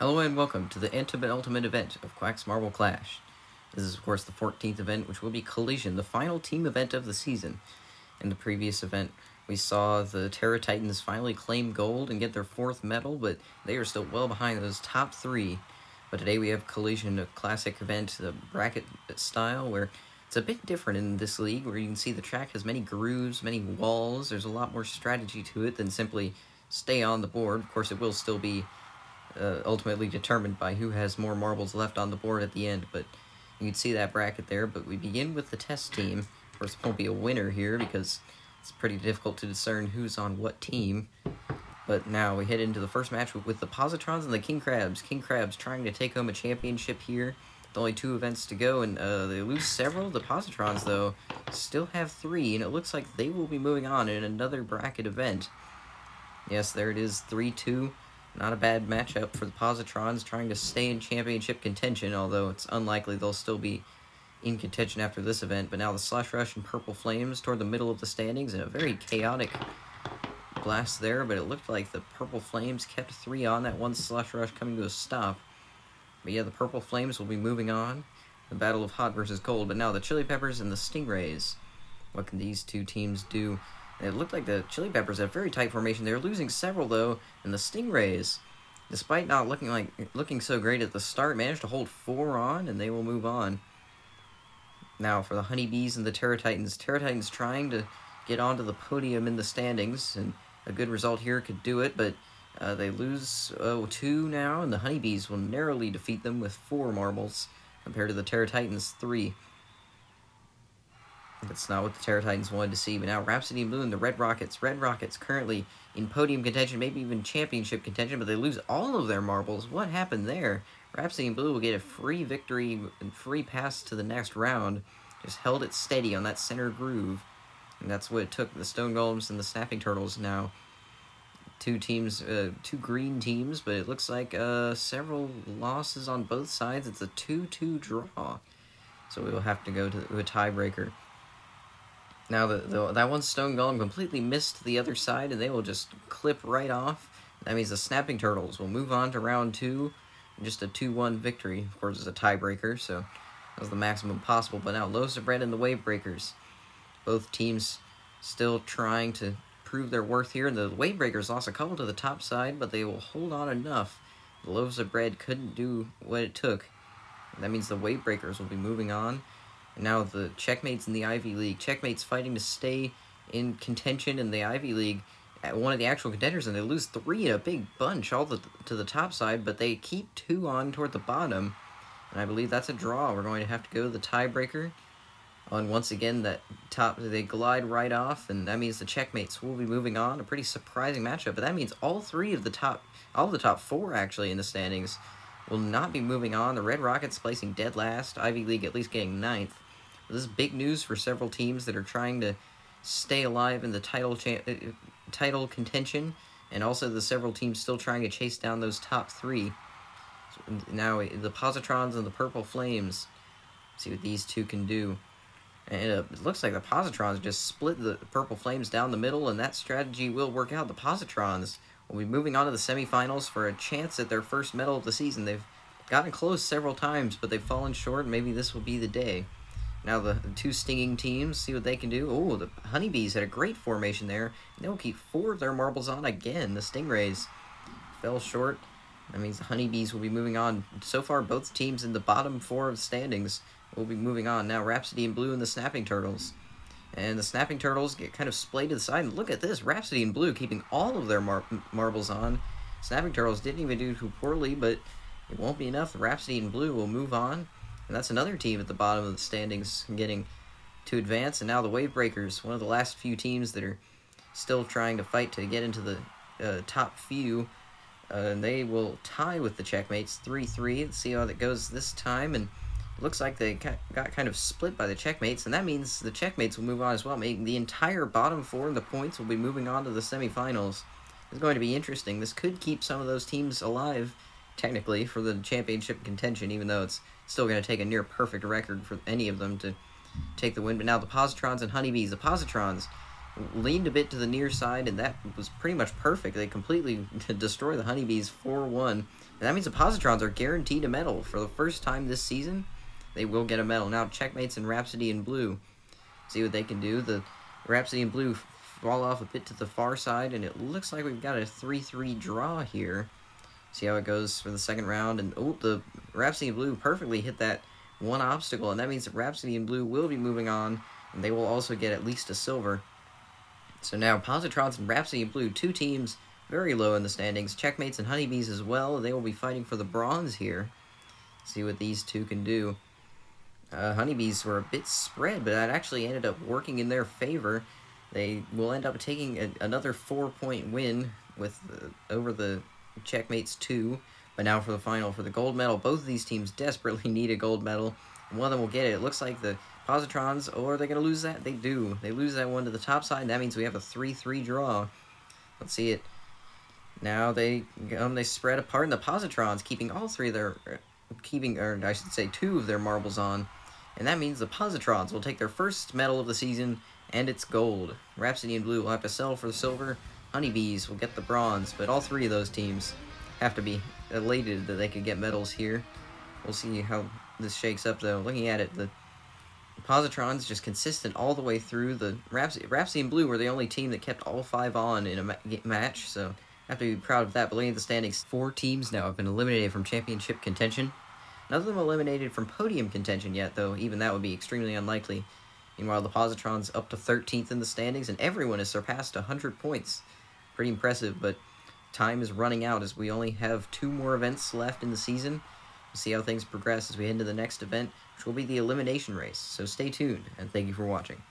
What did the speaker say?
Hello and welcome to the antepenultimate event of Quack's Marble Clash. This is, of course, the 14th event, which will be Collision, the final team event of the season. In the previous event, we saw the Terra Titans finally claim gold and get their 4th medal, but they are still well behind those top 3. But today we have Collision, a classic event, the bracket style, where it's a bit different in this league, where you can see the track has many grooves, many walls. There's a lot more strategy to it than simply stay on the board. Of course, it will still be ultimately determined by who has more marbles left on the board at the end, but you can see that bracket there. But we begin with the test team. Of course, there won't be a winner here because it's pretty difficult to discern who's on what team. But now we head into the first match with the Positrons and the King Crabs. King Crabs trying to take home a championship here. With only 2 events to go, and they lose several. The Positrons, though, still have 3, and it looks like they will be moving on in another bracket event. Yes, there it is, 3-2. Not a bad matchup for the Positrons, trying to stay in championship contention, although it's unlikely they'll still be in contention after this event. But now the Slush Rush and Purple Flames toward the middle of the standings, and a very chaotic blast there, but it looked like the Purple Flames kept 3 on, that one Slush Rush coming to a stop. But yeah, the Purple Flames will be moving on. The battle of hot versus cold, but now the Chili Peppers and the Stingrays. What can these two teams do? It looked like the Chili Peppers had a very tight formation. They were losing several, though, and the Stingrays, despite not looking so great at the start, managed to hold 4 on, and they will move on. Now for the Honeybees and the Terra Titans. Terra Titans trying to get onto the podium in the standings, and a good result here could do it, but they lose 2 now, and the Honeybees will narrowly defeat them with 4 marbles compared to the Terra Titans' 3. That's not what the Terra Titans wanted to see. But now Rhapsody and Blue and the Red Rockets. Red Rockets currently in podium contention, maybe even championship contention, but they lose all of their marbles. What happened there? Rhapsody and Blue will get a free victory and free pass to the next round. Just held it steady on that center groove. And that's what it took. The Stone Golems and the Snapping Turtles now. 2 teams, 2 green teams, but it looks like several losses on both sides. It's a 2-2 draw. So we will have to go to a tiebreaker. Now, that one Stone Golem completely missed the other side, and they will just clip right off. That means the Snapping Turtles will move on to round 2. Just a 2-1 victory. Of course, it's a tiebreaker, so that was the maximum possible. But now, Loaves of Bread and the Wave Breakers. Both teams still trying to prove their worth here. And the Wave Breakers lost a couple to the top side, but they will hold on enough. The Loaves of Bread couldn't do what it took. That means the Wave Breakers will be moving on. And now the Checkmates in the Ivy League. Checkmates fighting to stay in contention in the Ivy League, one of the actual contenders, and they lose 3 in a big bunch all to the top side, but they keep 2 on toward the bottom. And I believe that's a draw. We're going to have to go to the tiebreaker. And once again, that top, they glide right off, and that means the Checkmates will be moving on. A pretty surprising matchup, but that means all the top 4 actually in the standings will not be moving on. The Red Rockets placing dead last, Ivy League at least getting 9th. This is big news for several teams that are trying to stay alive in the title contention, and also the several teams still trying to chase down those top 3. So now the Positrons and the Purple Flames. See what these 2 can do. And it looks like the Positrons just split the Purple Flames down the middle, and that strategy will work out. The Positrons will be moving on to the semifinals for a chance at their first medal of the season. They've gotten close several times, but they've fallen short. Maybe this will be the day. Now the 2 stinging teams, see what they can do. Oh, the Honeybees had a great formation there. They'll keep 4 of their marbles on again. The Stingrays fell short. That means the Honeybees will be moving on. So far, both teams in the bottom 4 of standings will be moving on. Now Rhapsody and Blue and the Snapping Turtles. And the Snapping Turtles get kind of splayed to the side. And look at this. Rhapsody and Blue keeping all of their marbles on. Snapping Turtles didn't even do too poorly, but it won't be enough. Rhapsody and Blue will move on. And that's another team at the bottom of the standings getting to advance. And now the Wave Breakers, one of the last few teams that are still trying to fight to get into the top few. And they will tie with the Checkmates 3-3. Let's see how that goes this time. And it looks like they got kind of split by the Checkmates. And that means the Checkmates will move on as well. Making the entire bottom 4 of the points will be moving on to the semifinals. It's going to be interesting. This could keep some of those teams alive, technically, for the championship contention, even though it's still going to take a near perfect record for any of them to take the win. But now the Positrons and Honeybees. The Positrons leaned a bit to the near side, and that was pretty much perfect. They completely destroy the Honeybees 4-1. And that means the Positrons are guaranteed a medal. For the first time this season, they will get a medal. Now, Checkmates and Rhapsody in Blue. See what they can do. The Rhapsody in Blue fall off a bit to the far side, and it looks like we've got a 3-3 draw here. See how it goes for the second round. And, oh, the Rhapsody in Blue perfectly hit that one obstacle, and that means that Rhapsody in Blue will be moving on, and they will also get at least a silver. So now, Positrons and Rhapsody in Blue, two teams very low in the standings. Checkmates and Honeybees as well. They will be fighting for the bronze here. See what these two can do. Honeybees were a bit spread, but that actually ended up working in their favor. They will end up taking another 4-point win with over the Checkmates 2. But now for the final, for the gold medal, both of these teams desperately need a gold medal. One of them will get it. It looks like the Positrons, or are they going to lose that? They do. They lose that one to the top side, and that means we have a 3-3 draw. Let's see it. Now they spread apart, and the Positrons keeping all three of their, or I should say 2 of their marbles on. And that means the Positrons will take their first medal of the season, and it's gold. Rhapsody in Blue will have to settle for the silver. Honeybees will get the bronze, but all 3 of those teams have to be elated that they could get medals here. We'll see how this shakes up, though. Looking at it, the Positrons just consistent all the way through. The Rhapsody in Blue were the only team that kept all 5 on in a match, so I have to be proud of that. But looking at the standings, 4 teams now have been eliminated from championship contention. None of them eliminated from podium contention yet, though even that would be extremely unlikely. Meanwhile, the Positrons up to 13th in the standings, and everyone has surpassed 100 points. Pretty impressive, but time is running out as we only have 2 more events left in the season. We'll see how things progress as we head into the next event, which will be the elimination race. So stay tuned, and thank you for watching.